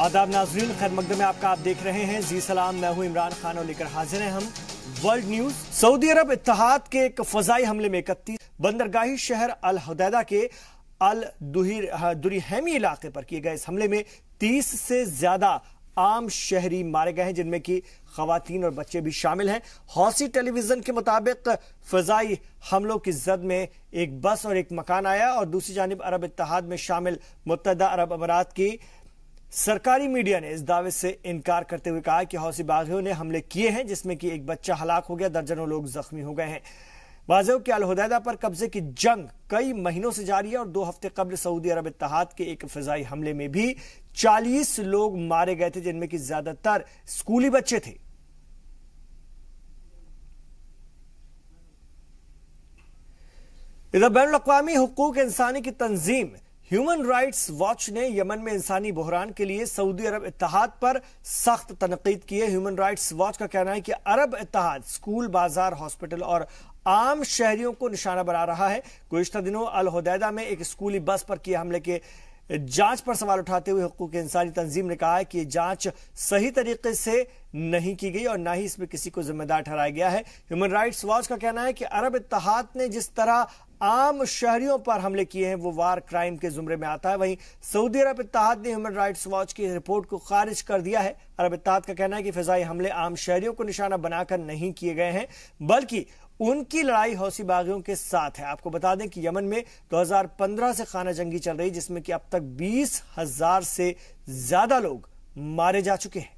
आदाब नाजरीन, खैर मकदम में आपका, आप देख रहे हैं जी सलाम। मैं हूं इमरान खान और लेकर हाजिर हैं हम वर्ल्ड न्यूज। सऊदी अरब इत्तेहाद के एक फजाई हमले में 31 बंदरगाही शहर अल हुदैदा के अल दुरीहमी इलाके पर किए गए इस हमले में 30 से ज्यादा आम शहरी मारे गए हैं, जिनमें की खवातीन और बच्चे भी शामिल हैं। हौसी टेलीविजन के मुताबिक फजाई हमलों की जद में एक बस और एक मकान आया और दूसरी जानिब अरब इत्तेहाद में शामिल मुत्तहदा अरब अमारात की सरकारी मीडिया ने इस दावे से इनकार करते हुए कहा कि हौसी बागियों ने हमले किए हैं, जिसमें कि एक बच्चा हलाक हो गया, दर्जनों लोग जख्मी हो गए हैं। वाज़ेह कि अल हुदैदा पर कब्जे की जंग कई महीनों से जारी है और 2 हफ्ते कबल सऊदी अरब इत्तेहाद के एक फिजाई हमले में भी 40 लोग मारे गए थे, जिनमें कि ज्यादातर स्कूली बच्चे थे। इधर बैनुल अक़वामी हुकूक इंसानी की तंजीम ह्यूमन राइट्स वॉच ने यमन में इंसानी बहरान के लिए सऊदी अरब इत्तेहाद पर सख्त तनकीद की है। ह्यूमन राइट्स वॉच का कहना है कि अरब इत्तेहाद स्कूल, बाजार, हॉस्पिटल और आम शहरियों को निशाना बना रहा है। गुज़िश्ता दिनों अल हुदैदा में एक स्कूली बस पर किए हमले के जांच पर सवाल उठाते हुए हुकूक इंसानी तंजीम ने कहा है कि जांच सही तरीके से नहीं की गई और ना ही इसमें किसी को जिम्मेदार ठहराया गया है। ह्यूमन राइट्स वॉच का कहना है कि अरब इत्तेहाद ने जिस तरह आम शहरियों पर हमले किए हैं वो वार क्राइम के जुमरे में आता है। वहीं सऊदी अरब इत्तेहाद ने ह्यूमन राइट्स वॉच की रिपोर्ट को खारिज कर दिया है। अरब इत्तेहाद का कहना है कि फिजाई हमले आम शहरियों को निशाना बनाकर नहीं किए गए हैं, बल्कि उनकी लड़ाई हौसी बागियों के साथ है। आपको बता दें कि यमन में 2015 से खाना जंगी चल रही, जिसमें कि अब तक 20,000 से ज्यादा लोग मारे जा चुके हैं।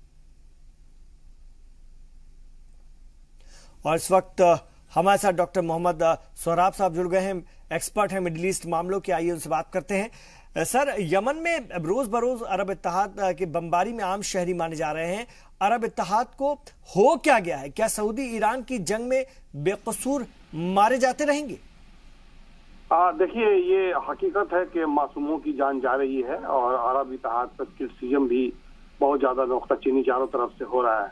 और इस वक्त हमारे साथ डॉक्टर मोहम्मद सोहराब साहब जुड़ गए हैं, एक्सपर्ट हैं मिडिल ईस्ट मामलों के। आइए उनसे बात करते हैं। सर, यमन में रोज बरोज अरब इत्तेहाद के बमबारी में आम शहरी माने जा रहे हैं। अरब इत्तेहाद को हो क्या गया है? क्या सऊदी ईरान की जंग में बेकसूर मारे जाते रहेंगे? देखिए, ये हकीकत है कि मासूमों की जान जा रही है और अरब इत्तेहाद पर क्रिटिसिज्म भी बहुत ज्यादा नुक्ताचीनी चारों तरफ से हो रहा है।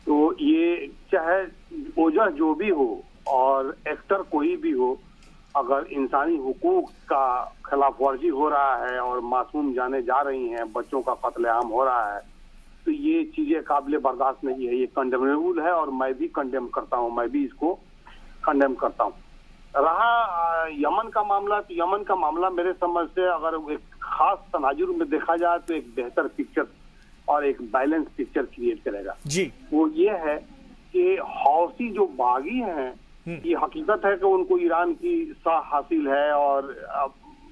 तो ये चाहे वजह जो भी हो और एक्टर कोई भी हो, अगर इंसानी हुकूक का खिलाफ वर्जी हो रहा है और मासूम जाने जा रही हैं, बच्चों का कत्लेआम हो रहा है, तो ये चीजें काबिल बर्दाश्त नहीं है। ये कंडेमेबल है और मैं भी कंडेम करता हूँ, मैं भी इसको कंडेम करता हूँ। रहा यमन का मामला, तो यमन का मामला मेरे समझ से अगर एक खास तनाजुर में देखा जाए तो एक बेहतर पिक्चर और एक बैलेंस पिक्चर क्रिएट करेगा जी। वो ये है कि हौसी जो बागी हैं, ये हकीकत है कि उनको ईरान की साह हासिल है और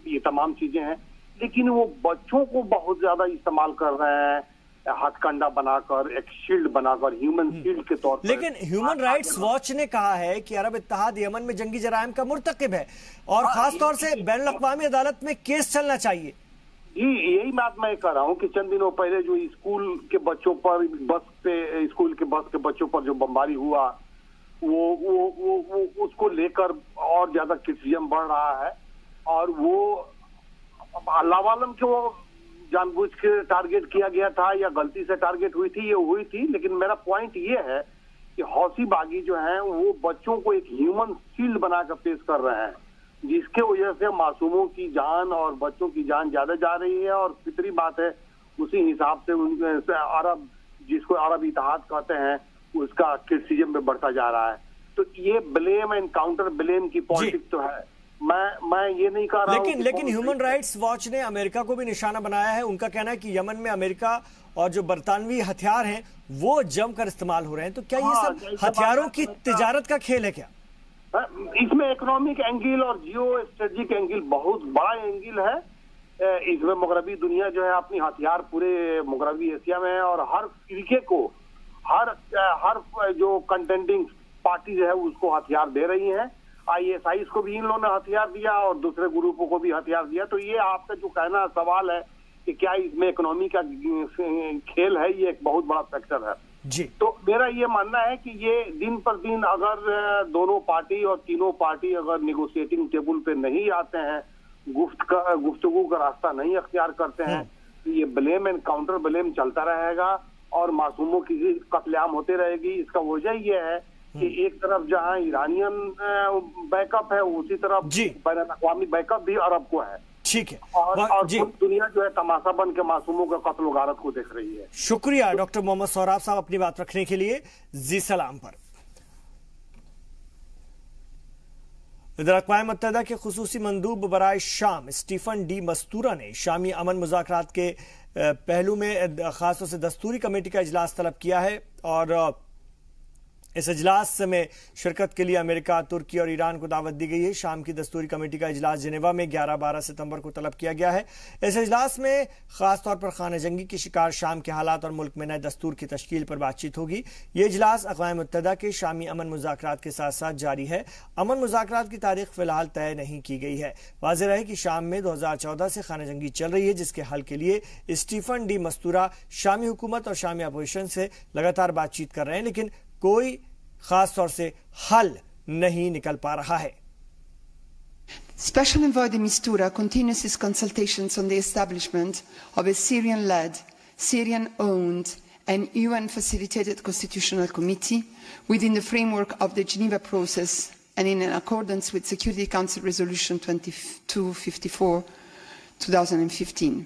ये तमाम चीजें हैं, लेकिन वो बच्चों को बहुत ज्यादा इस्तेमाल कर रहे हैं, हथकंडा बनाकर, एक शील्ड बनाकर, ह्यूमन शील्ड के तौर पर। लेकिन ह्यूमन राइट्स वॉच ने कहा है कि अरब इत्तेहाद यमन में जंगी जराइम का मुर्तकिब है और खासतौर से बैनुल अक़वामी अदालत में केस चलना चाहिए। जी, यही बात मैं कर रहा हूँ कि चंद दिनों पहले जो स्कूल के बच्चों पर, स्कूल के बस के बच्चों पर जो बमबारी हुआ, वो उसको लेकर और ज्यादा क्रिटिसिज्म बढ़ रहा है और वो अल्लाह आलम के वो जानबूझ के टारगेट किया गया था या गलती से टारगेट हुई थी, ये हुई थी। लेकिन मेरा पॉइंट ये है कि हौसी बागी जो हैं वो बच्चों को एक ह्यूमन शील्ड बनाकर पेश कर रहे हैं, जिसके वजह से मासूमों की जान और बच्चों की जान ज्यादा जा रही है। और फितरी बात है, उसी हिसाब से उनके अरब, जिसको अरब इत्तेहाद कहते हैं, उसका क्रिटिसिज्म में बढ़ता जा रहा है। तो ये ब्लेम एंड काउंटर ब्लेम की पॉलिटिक्स तो है। मैं ये नहीं कह रहा हूं। लेकिन ह्यूमन राइट्स वॉच ने अमेरिका को भी निशाना बनाया है। उनका कहना है कि यमन में अमेरिका और जो बरतानवी हथियार हैं वो जमकर इस्तेमाल हो रहे हैं। तो क्या ये सब हथियारों की तिजारत का खेल है क्या? इसमें इकोनॉमिक एंगल और जियो स्ट्रेटेजिक एंगल बहुत बड़ा एंगल है। इसमें मगरबी दुनिया जो है अपनी हथियार पूरे मगरबी एशिया में है और हर फिरके को, हर जो कंटेंडिंग पार्टी जो है उसको हथियार दे रही है। ISIS को भी इन लोगों ने हथियार दिया और दूसरे ग्रुपों को भी हथियार दिया। तो ये आपका जो कहना सवाल है कि क्या इसमें इकोनॉमी का खेल है, ये एक बहुत बड़ा फैक्टर है जी। तो मेरा ये मानना है कि ये दिन पर दिन अगर दोनों पार्टी और तीनों पार्टी अगर निगोशिएटिंग टेबल पे नहीं आते हैं, गुफ्तगू का रास्ता नहीं अख्तियार करते हैं, तो ये ब्लेम एंड काउंटर ब्लेम चलता रहेगा और मासूमों की कत्लेआम होते रहेगी। इसका वजह ये है कि एक तरफ जहां ईरानियन बैकअप है, उसी तरफ बैनुल अक़वामी बैकअप भी अरब को है। ठीक है। और जी, पूरी दुनिया जो है तमाशा बन के मासूमों का कत्ल व गारत को देख रही है। शुक्रिया डॉक्टर मोहम्मद सोहराब साहब अपनी बात रखने के लिए जी सलाम पर। इधर अक़वाम मुत्तहिदा के खुसूसी मंदूब बराए शाम स्टीफन डी मस्तूरा ने शामी अमन मुज़ाकरात के पहलू में खासतौर से दस्तूरी कमेटी का इजलास तलब किया है और इस इजलास में शिरकत के लिए अमेरिका, तुर्की और ईरान को दावत दी गई है। शाम की दस्तूरी कमेटी का इजलास जिनेवा में 11-12 सितंबर को तलब किया गया है। इस इजलास में खासतौर पर खाना जंगी की शिकार शाम के हालात और मुल्क में नए दस्तूर की तश्कील पर बातचीत होगी। ये इजलास अक़वाम मुत्तहिदा के शामी अमन मुज़ाकरात के साथ साथ जारी है। अमन मुज़ाकरात की तारीख फिलहाल तय नहीं की गई है। वाज़ेह रहे कि शाम में 2014 से खाना जंगी चल रही है, जिसके हल के लिए स्टीफन डी मस्तूरा शामी हुकूमत और शामी अपोजिशन से लगातार बातचीत कर रहे हैं, लेकिन कोई खास तौर से हल नहीं निकल पा रहा है। Special Envoy de Mistura continues his consultations on the establishment of a Syrian-led, Syrian-owned and UN-facilitated constitutional committee within the framework of the Geneva process and in accordance with Security Council Resolution 2254, 2015.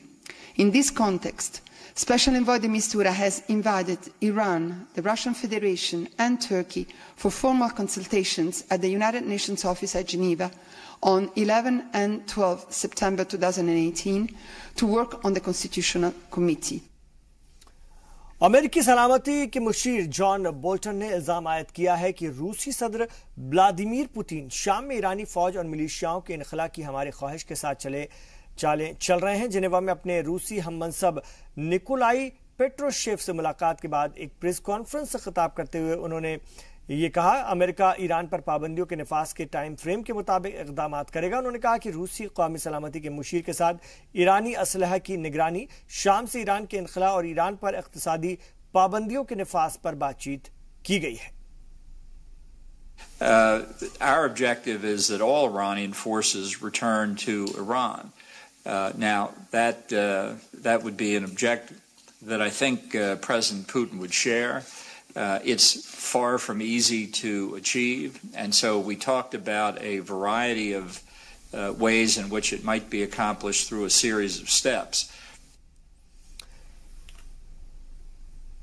In this context, Special Envoy de Mistura has invited Iran, the Russian Federation and Turkey for formal consultations at the United Nations office at Geneva on 11 and 12 September 2018 to work on the Constitutional Committee. अमेरिकी सलामती के Musheer John Bolton ने इल्जाम आयद किया है कि रूसी सदर व्लादिमीर पुतिन शाम में ईरानी फौज और मिलिशियाओं के इनखला की हमारी ख्वाहिश के साथ चल रहे हैं। जिनेवा में अपने रूसी हम मनसब निकोलाई पेट्रोशेव से मुलाकात के बाद एक प्रेस कॉन्फ्रेंस से खिताब करते हुए उन्होंने ये कहा, अमेरिका ईरान पर पाबंदियों के नफाज के टाइम फ्रेम के मुताबिक इकदाम करेगा। उन्होंने कहा कि रूसी कौमी सलामती के मुशीर के साथ ईरानी असलहा की निगरानी, शाम से ईरान के इनखला और ईरान पर इक्तिसादी पाबंदियों के नफाज पर बातचीत की गई है। Our objective is that all Iranian forces return to Iran. Now, that would be an objective that I think President Putin would share. It's far from easy to achieve, and so we talked about a variety of ways in which it might be accomplished through a series of steps.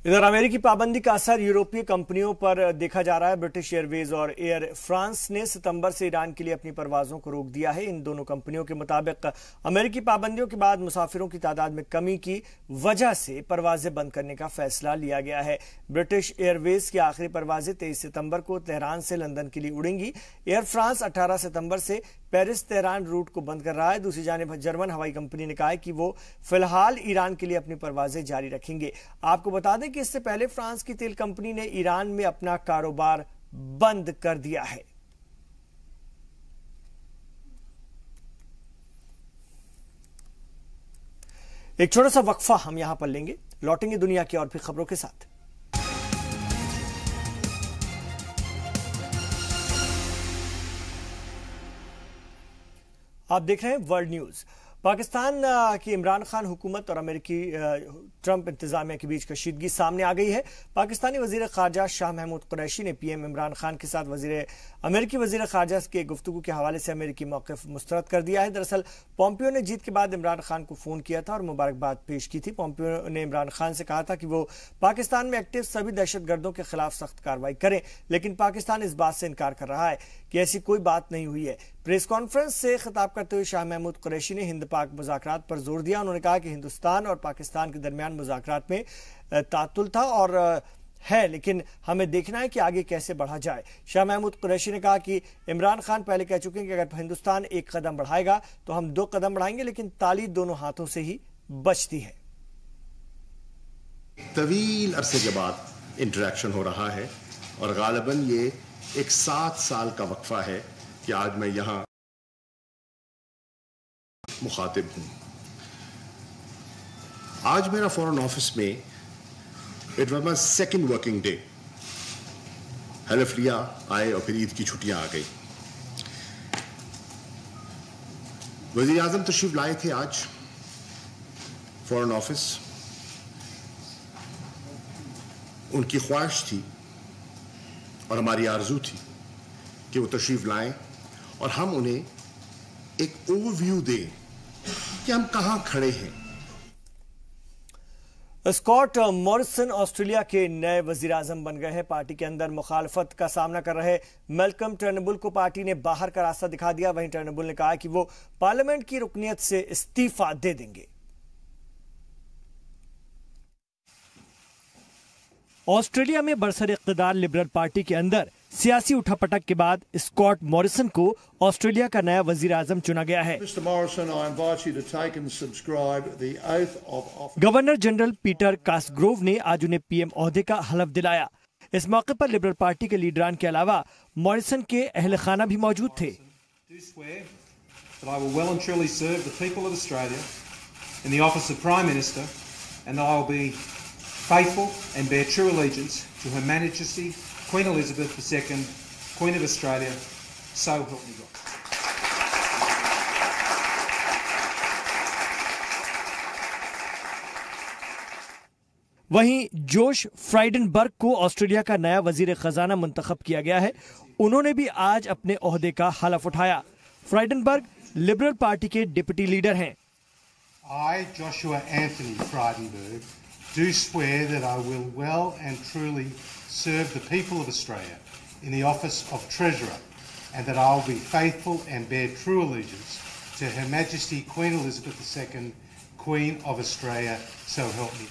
इधर अमेरिकी पाबंदी का असर यूरोपीय कंपनियों पर देखा जा रहा है। ब्रिटिश एयरवेज और एयर फ्रांस ने सितंबर से ईरान के लिए अपनी परवाजों को रोक दिया है। इन दोनों कंपनियों के मुताबिक अमेरिकी पाबंदियों के बाद मुसाफिरों की तादाद में कमी की वजह से परवाजें बंद करने का फैसला लिया गया है। ब्रिटिश एयरवेज की आखिरी परवाजें 23 सितंबर को तेहरान से लंदन के लिए उड़ेंगी। एयर फ्रांस 18 सितंबर से पेरिस तेहरान रूट को बंद कर रहा है। दूसरी जानिब जर्मन हवाई कंपनी ने कहा है कि वो फिलहाल ईरान के लिए अपनी परवाजें जारी रखेंगे। आपको बता दें कि इससे पहले फ्रांस की तेल कंपनी ने ईरान में अपना कारोबार बंद कर दिया है। एक छोटा सा वक्फा हम यहां पर लेंगे, लौटेंगे दुनिया की और भी खबरों के साथ। आप देख रहे हैं वर्ल्ड न्यूज। पाकिस्तान की इमरान खान हुकूमत और अमेरिकी ट्रंप इंतजामिया के बीच कशीदगी सामने आ गई है। पाकिस्तानी वजीर खारजा शाह महमूद कुरैशी ने पीएम इमरान खान के साथ अमेरिकी वजीर खारजा के गुफ्तगू के हवाले से अमेरिकी मौक़िफ़ मुस्तरद कर दिया है। दरअसल पोम्पियो ने जीत के बाद इमरान खान को फोन किया था और मुबारकबाद पेश की थी। पोम्पियो ने इमरान खान से कहा था कि वो पाकिस्तान में एक्टिव सभी दहशतगर्दों के खिलाफ सख्त कार्रवाई करें, लेकिन पाकिस्तान इस बात से इनकार कर रहा है कि ऐसी कोई बात नहीं हुई है। प्रेस कॉन्फ्रेंस से खिताब करते हुए शाह महमूद कुरैशी ने हिंद पाक मुज़ाकरात पर जोर दिया। उन्होंने कहा कि हिंदुस्तान और पाकिस्तान के दरमियान मुज़ाकरात में तातुल था और है, लेकिन हमें देखना है कि आगे कैसे बढ़ा जाए। शाह महमूद कुरैशी ने कहा कि इमरान खान पहले कह चुके हैं कि अगर हिंदुस्तान एक कदम बढ़ाएगा तो हम 2 कदम बढ़ाएंगे, लेकिन ताली दोनों हाथों से ही बचती है। तवील अरसे के बाद इंटरेक्शन हो रहा है और गालिबन ये एक 7 साल का वक्फा है कि आज मैं यहां मुखातिब हूं। आज मेरा फॉरेन ऑफिस में it was my second working day. हलफ लिया आए और फिर ईद की छुट्टियां आ गई। वजीर आजम तशरीफ लाए थे आज फॉरेन ऑफिस। उनकी ख्वाहिश थी और हमारी आरजू थी कि वो तशरीफ लाएं और हम उन्हें एक ओवरव्यू दें कि हम कहां खड़े हैं। स्कॉट मॉरिसन ऑस्ट्रेलिया के नए वजीर आजम बन गए हैं। पार्टी के अंदर मुखालफत का सामना कर रहे मैल्कम टर्नबुल को पार्टी ने बाहर का रास्ता दिखा दिया। वहीं टर्नबुल ने कहा कि वो पार्लियामेंट की रुकनियत से इस्तीफा दे देंगे। ऑस्ट्रेलिया में बरसर इक़्तिदार लिबरल पार्टी के अंदर सियासी उठापटक के बाद स्कॉट मॉरिसन को ऑस्ट्रेलिया का नया वजीर आजम चुना गया है। गवर्नर जनरल पीटर कासग्रोव ने आज उन्हें पीएम ओहदे का हलफ दिलाया। इस मौके पर लिबरल पार्टी के लीडरान के अलावा मॉरिसन के अहल खाना भी मौजूद थे। faithful and bear true allegiance to Her Majesty Queen Elizabeth II, Queen of Australia, so help me God. वहीं जोश फ्राइडनबर्ग को ऑस्ट्रेलिया का नया वजीर खजाना मुंतखब किया गया है। उन्होंने भी आज अपने ओहदे का हलफ उठाया। फ्राइडनबर्ग लिबरल पार्टी के डिप्टी लीडर हैं। I, Joshua Anthony Frydenberg, do swear that I will well and truly serve the people of Australia in the office of Treasurer, and that I will be faithful and bear true allegiance to Her Majesty Queen Elizabeth II, Queen of Australia, so help me.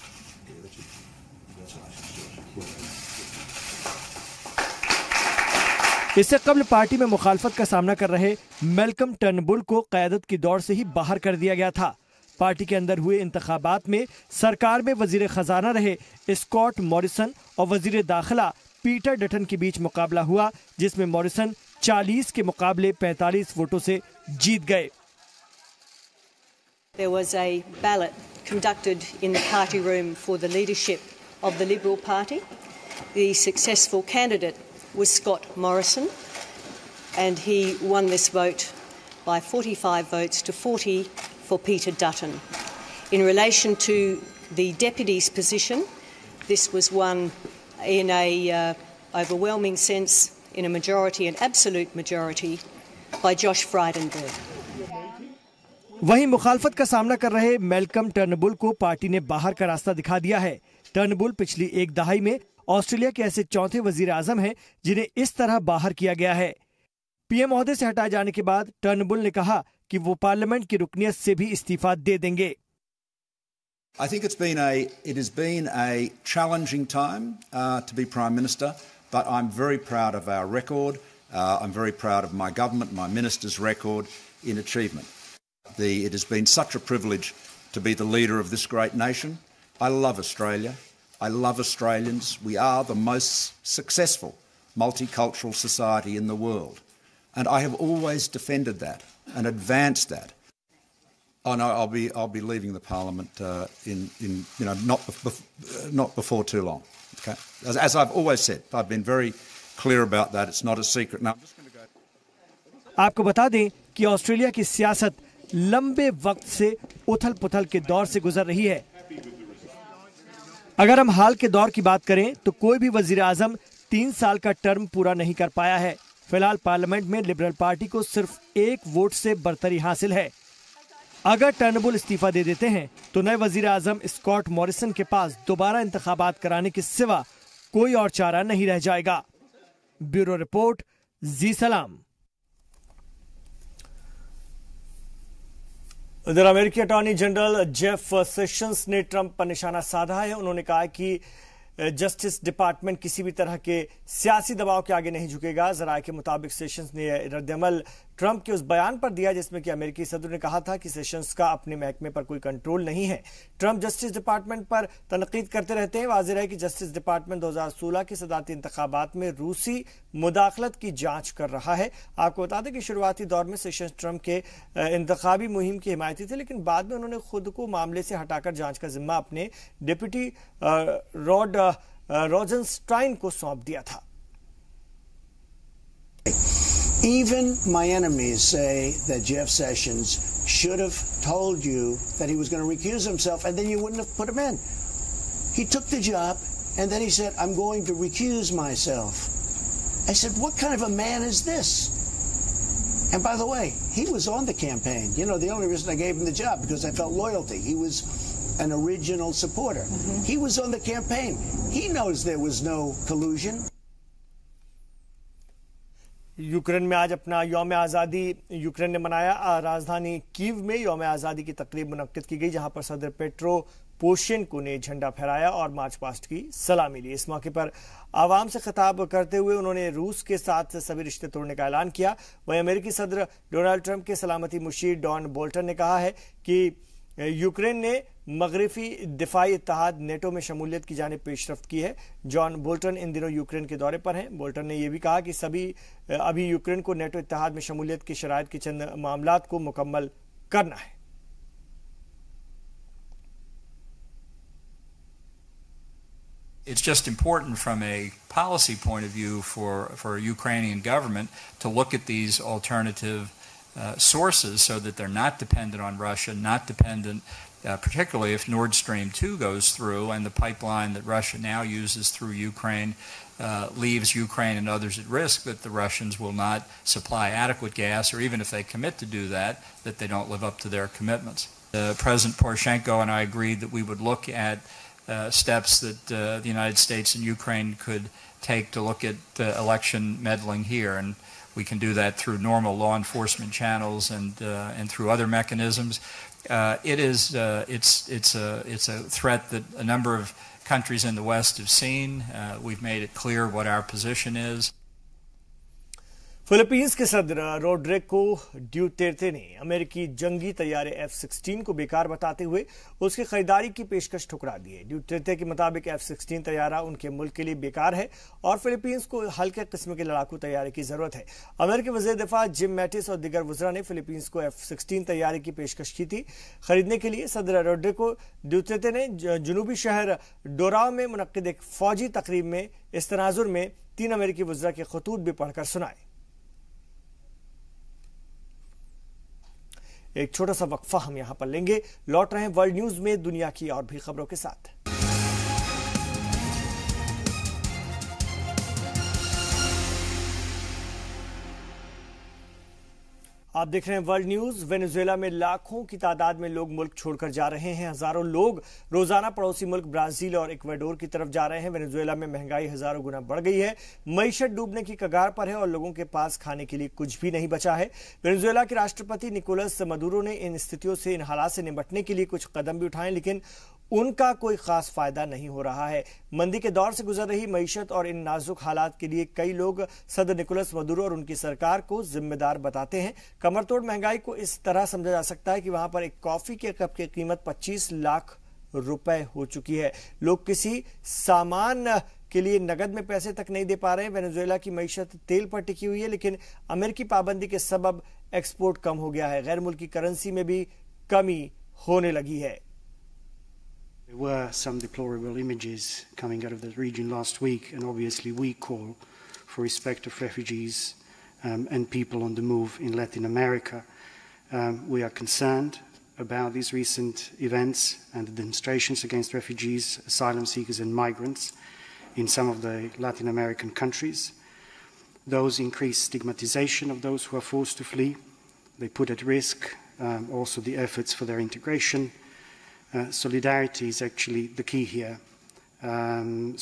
इससे कबल party में मुखालफत का सामना कर रहे Malcolm Turnbull को क़यादत की दौड़ से ही बाहर कर दिया गया था। पार्टी के अंदर हुए इंतखाबात में सरकार में वजीर खजाना रहे स्कॉट मॉरिसन और वजीर दाखिला पीटर डटन के बीच मुकाबला हुआ, जिसमें मॉरिसन 40 के मुकाबले 45 वोटों से जीत गए। There was a ballot conducted in the party room for the leadership of the Liberal Party. The successful candidate was Scott Morrison, and he won this vote by 45 votes to 40 for Peter Dutton. In relation to the deputy's position, this was won in a overwhelming sense, in a majority, an absolute majority, by Josh Frydenberg. वहीं मुखालफत का सामना कर रहे Malcolm Turnbull को party ने बाहर का रास्ता दिखा दिया है। टर्नबुल पिछली एक दहाई में ऑस्ट्रेलिया के ऐसे चौथे वजीर आजम हैं जिन्हें इस तरह बाहर किया गया है। पीएम ओहदे से हटाए जाने के बाद टर्नबुल ने कहा कि वो पार्लियामेंट की रुकनियत से भी इस्तीफा दे देंगे। I think it has been a challenging time to be Prime Minister, but I'm very proud of our record. I'm very proud of my government, my minister's record in achievement. It has been such a privilege to be the leader of this great nation. I love Australia. I love Australians. We are the most successful multicultural society in the world. And I have always defended that and advanced that. Oh no, I'll be leaving the Parliament not before too long. Okay, as I've always said, I've been very clear about that. It's not a secret. Now, I'm just going to go. आपको बता दें कि Australia की सियासत लंबे वक्त से उथल-पुथल के दौर से गुजर रही है। अगर हम हाल के दौर की बात करें तो कोई भी वजीर आजम 3 साल का टर्म पूरा नहीं कर पाया है। फिलहाल पार्लियामेंट में लिबरल पार्टी को सिर्फ 1 वोट से बरतरी हासिल है। अगर टर्नबुल इस्तीफा दे देते हैं तो नए वजीर आजम स्कॉट मॉरिसन के पास दोबारा इंतखाबात कराने के सिवा कोई और चारा नहीं रह जाएगा। ब्यूरो रिपोर्ट, जी सलाम। इधर अमेरिकी अटॉर्नी जनरल जेफ सेशंस ने ट्रंप पर निशाना साधा है। उन्होंने कहा कि जस्टिस डिपार्टमेंट किसी भी तरह के सियासी दबाव के आगे नहीं झुकेगा। जराये के मुताबिक सेशंस ने रद्दअमल ट्रंप के उस बयान पर दिया जिसमें कि अमेरिकी सदर ने कहा था कि सेशंस का अपने महकमे पर कोई कंट्रोल नहीं है। ट्रंप जस्टिस डिपार्टमेंट पर तनकीद करते रहते हैं। वाज़ेह है कि जस्टिस डिपार्टमेंट 2016 के सदारती इंतखाबात में रूसी मुदाखलत की जांच कर रहा है। आपको बता दें कि शुरुआती दौर में सेशंस ट्रंप के इंतखाबी मुहिम की हिमायती थे, लेकिन बाद में उन्होंने खुद को मामले से हटाकर जांच का जिम्मा अपने डिप्टी रॉड रोजनस्टाइन को सौंप दिया था। Even my enemies say that Jeff Sessions should have told you that he was going to recuse himself, and then you wouldn't have put him in. He took the job, and then he said, I'm going to recuse myself. I said, what kind of a man is this? And by the way, he was on the campaign. You know, the only reason I gave him the job because I felt loyalty. He was an original supporter. He was on the campaign. He knows there was no collusion. Ukraine में आज अपना यौम आज़ादी Ukraine ने मनाया। राजधानी Kyiv में यौम आज़ादी की तकरीब मुनक्किद की गई, जहां पर सदर पेट्रो पोशेंको ने झंडा फहराया और मार्च पास्ट की सलामी ली। इस मौके पर आवाम से खिताब करते हुए उन्होंने रूस के साथ सभी रिश्ते तोड़ने का ऐलान किया। वहीं अमेरिकी सदर डोनाल्ड ट्रंप के सलामती मुशीर डॉन बोल्टन ने कहा है कि यूक्रेन ने मगरबी दिफाई इत्तेहाद नेटो में शमूलियत की जानिब पेशरफ्त की है। जॉन बोल्टन इन दिनों यूक्रेन के दौरे पर हैं। बोल्टन ने यह भी कहा कि अभी यूक्रेन को नेटो इत्तेहाद में शमूलियत की शराइत के चंद मामलात को मुकम्मल करना है। It's just important from a policy point of view for a Ukrainian government to look at these alternative sources so that they're not dependent on Russia, not dependent, particularly if Nord Stream 2 goes through and the pipeline that Russia now uses through Ukraine leaves Ukraine and others at risk, that the Russians will not supply adequate gas, or even if they commit to do that, that they don't live up to their commitments. President Poroshenko and I agreed that we would look at steps that the United States and Ukraine could take to look at election meddling here, and we can do that through normal law enforcement channels and through other mechanisms. It's a threat that a number of countries in the West have seen. We've made it clear what our position is. Philippines के सदर Rodrigo ड्यूटेर्टे ने अमेरिकी जंगी तैयारे F-16 को बेकार बताते हुए उसकी खरीदारी की पेशकश ठुकरा दी है। ड्यूटेर्टे के मुताबिक F-16 तैयारा उनके मुल्क के लिए बेकार है और फिलीपींस को हल्के किस्म के लड़ाकू तैयारे की जरूरत है। अमेरिकी वज़ीर दिफा जिम मैटिस और दीगर वज़रा ने फिलीपींस को F-16 तैयारे की पेशकश की थी। खरीदने के लिए सदर रोड्रिगो ड्यूटेर्टे ने जनूबी शहर डोराओ में मुनक्किद एक फौजी तकरीब में इस तनाजुर में 3 अमेरिकी वज़रा के खतूत भी पढ़कर सुनाए। एक छोटा सा वक्फा हम यहां पर लेंगे, लौट रहे हैं वर्ल्ड न्यूज में दुनिया की और भी खबरों के साथ। आप देख रहे हैं वर्ल्ड न्यूज। वेनेजुएला में लाखों की तादाद में लोग मुल्क छोड़कर जा रहे हैं। हजारों लोग रोजाना पड़ोसी मुल्क ब्राजील और इक्वाडोर की तरफ जा रहे हैं। वेनेजुएला में महंगाई हजारों गुना बढ़ गई है, मईशत डूबने की कगार पर है और लोगों के पास खाने के लिए कुछ भी नहीं बचा है। वेनेजुएला के राष्ट्रपति निकोलस मदुरो ने इन स्थितियों से, इन हालात से निपटने के लिए कुछ कदम भी उठाए, लेकिन उनका कोई खास फायदा नहीं हो रहा है। मंदी के दौर से गुजर रही मईशत और इन नाजुक हालात के लिए कई लोग सदर निकोलस मदुरो और उनकी सरकार को जिम्मेदार बताते हैं। कमरतोड़ महंगाई को इस तरह समझा जा सकता है कि वहां पर एक कॉफी के कप की कीमत 25 लाख रुपए हो चुकी है। लोग किसी सामान के लिए नगद में पैसे तक नहीं दे पा रहे हैं। वेनेजुएला की मईशत तेल पर टिकी हुई है, लेकिन अमेरिकी पाबंदी के सबब एक्सपोर्ट कम हो गया है। गैर मुल्की करेंसी में भी कमी होने लगी है। There were some deplorable images coming out of the region last week, and obviously we call for respect of refugees and people on the move in Latin America. We are concerned about these recent events and the demonstrations against refugees, asylum seekers and migrants in some of the Latin American countries. Those increase stigmatization of those who are forced to flee. They put at risk also the efforts for their integration. Solidarity is actually the key here.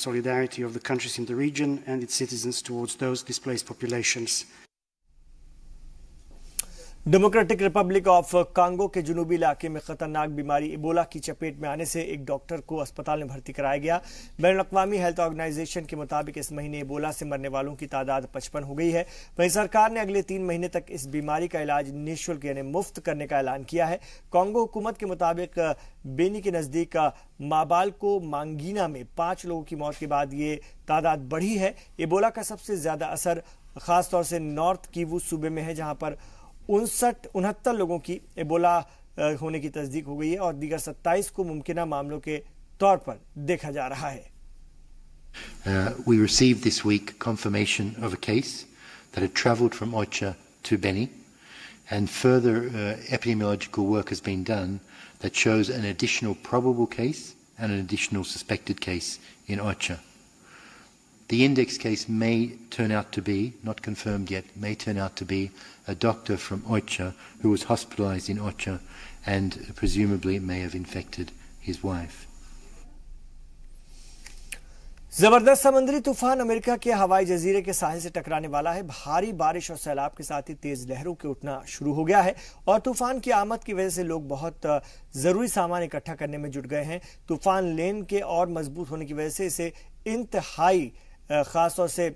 Solidarity of the countries in the region and its citizens towards those displaced populations. Democratic Republic of Congo के जनूबी इलाके में खतरनाक बीमारी Ebola की चपेट में आने से एक डॉक्टर को अस्पताल में भर्ती कराया गया। बैनुल-अक़वामी हेल्थ ऑर्गेनाइजेशन के मुताबिक इस महीने इबोला से मरने वालों की तादाद 55 हो गई है। वहीं सरकार ने अगले 3 महीने तक इस बीमारी का इलाज निःशुल्क यानी मुफ्त करने का ऐलान किया है। कांगो हुकूमत के मुताबिक बेनी के नजदीक माबाल को मांगीना में 5 लोगों की मौत के बाद ये तादाद बढ़ी है। इबोला का सबसे ज्यादा असर खासतौर से नॉर्थ किवू सूबे में है, जहां पर 69 लोगों की एबोला होने की तस्दीक हो गई है और दीगर 27 को मुमकिना मामलों के तौर पर देखा जा रहा है। We received this week confirmation of a case that had travelled from Oicha to Beni, and further epidemiological work has been done that shows an additional probable case and an additional suspected case in Oicha. The index case may turn out to be, not confirmed yet, may turn out to be a doctor from Oicha who was hospitalised in Oicha and presumably may have infected his wife. जबरदस्त समुद्री तूफान America के हवाई जजीरे के साहिल से टकराने वाला है। भारी बारिश और सैलाब के साथ ही तेज लहरों के उठना शुरू हो गया है और तूफान की आमद की वजह से लोग बहुत जरूरी सामान इकट्ठा करने में जुट गए हैं। तूफान लेन के और मजबूत होने की वजह से इसे इंतहाई खासतौर से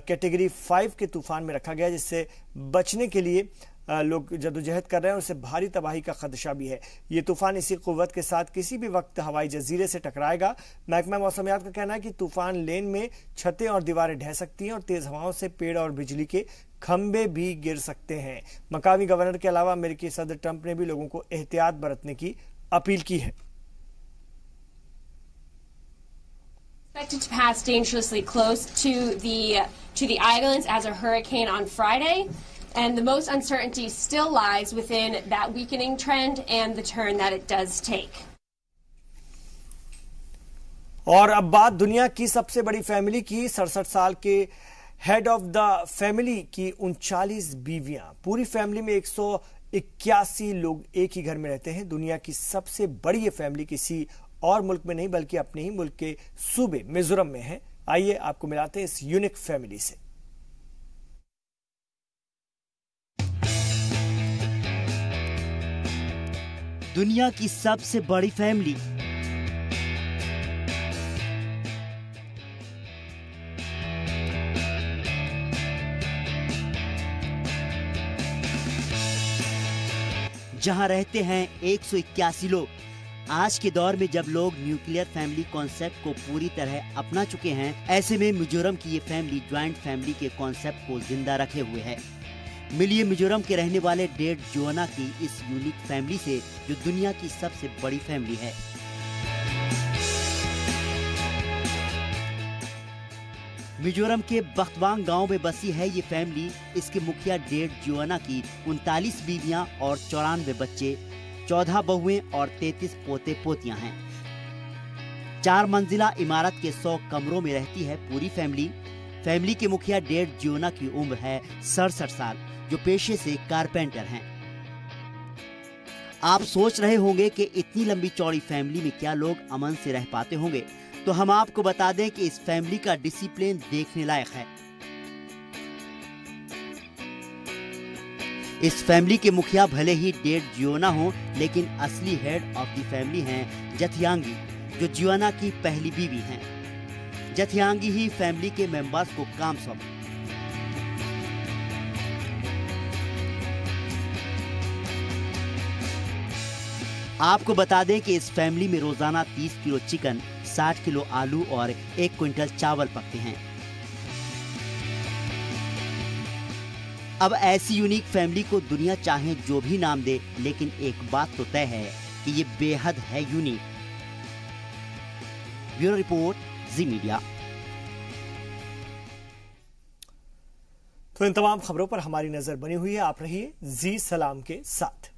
कैटेगरी 5 के तूफान में रखा गया, जिससे बचने के लिए लोग जद्दोजहद कर रहे हैं और इससे भारी तबाही का खदशा भी है। ये तूफान इसी कुव्वत के साथ किसी भी वक्त हवाई जजीरे से टकराएगा। महकमा मौसमियात का कहना है कि तूफान लेन में छतें और दीवारें ढह सकती हैं और तेज हवाओं से पेड़ और बिजली के खंभे भी गिर सकते हैं। मकामी गवर्नर के अलावा अमेरिकी सदर ट्रंप ने भी लोगों को एहतियात बरतने की अपील की है। Expected to pass dangerously close to the islands as a hurricane on Friday, and the most uncertainty still lies within that weakening trend and the turn that it does take. और अब बात दुनिया की सबसे बड़ी family की। 67 साल के हेड ऑफ द फैमिली की 39 बीवियां, पूरी फैमिली में 181 लोग एक ही घर में रहते हैं। दुनिया की सबसे बड़ी ये फैमिली किसी और मुल्क में नहीं बल्कि अपने ही मुल्क के सूबे मिजोरम में है। आइए आपको मिलाते हैं इस यूनिक फैमिली से। दुनिया की सबसे बड़ी फैमिली, जहां रहते हैं 181 लोग। आज के दौर में जब लोग न्यूक्लियर फैमिली कॉन्सेप्ट को पूरी तरह अपना चुके हैं, ऐसे में मिजोरम की ये फैमिली ज्वाइंट फैमिली के कॉन्सेप्ट को जिंदा रखे हुए है। मिलिए मिजोरम के रहने वाले डेड जोना की इस यूनिक फैमिली से, जो दुनिया की सबसे बड़ी फैमिली है। मिजोरम के बख्तवांग गांव में बसी है ये फैमिली। इसके मुखिया डेड जोना की 39 बीवियां और 94 बच्चे, 14 बहुएं और 33 पोते पोतियां हैं। 4 मंजिला इमारत के 100 कमरों में रहती है पूरी फैमिली। फैमिली के मुखिया डेड जियोना की उम्र है 67 साल, जो पेशे से कारपेंटर हैं। आप सोच रहे होंगे कि इतनी लंबी चौड़ी फैमिली में क्या लोग अमन से रह पाते होंगे, तो हम आपको बता दें कि इस फैमिली का डिसिप्लिन देखने लायक है। इस फैमिली के मुखिया भले ही डेड जियोना हो, लेकिन असली हेड ऑफ द फैमिली हैं जथियांगी, जो जियोना की पहली बीवी हैं। जथियांगी ही फैमिली के मेंबर्स को काम सौंपे। आपको बता दें कि इस फैमिली में रोजाना 30 किलो चिकन, 60 किलो आलू और 1 क्विंटल चावल पकते हैं। अब ऐसी यूनिक फैमिली को दुनिया चाहे जो भी नाम दे, लेकिन एक बात तो तय है कि ये बेहद है यूनिक। ब्यूरो रिपोर्ट, जी मीडिया। तो इन तमाम खबरों पर हमारी नजर बनी हुई है। आप रहिए जी सलाम के साथ।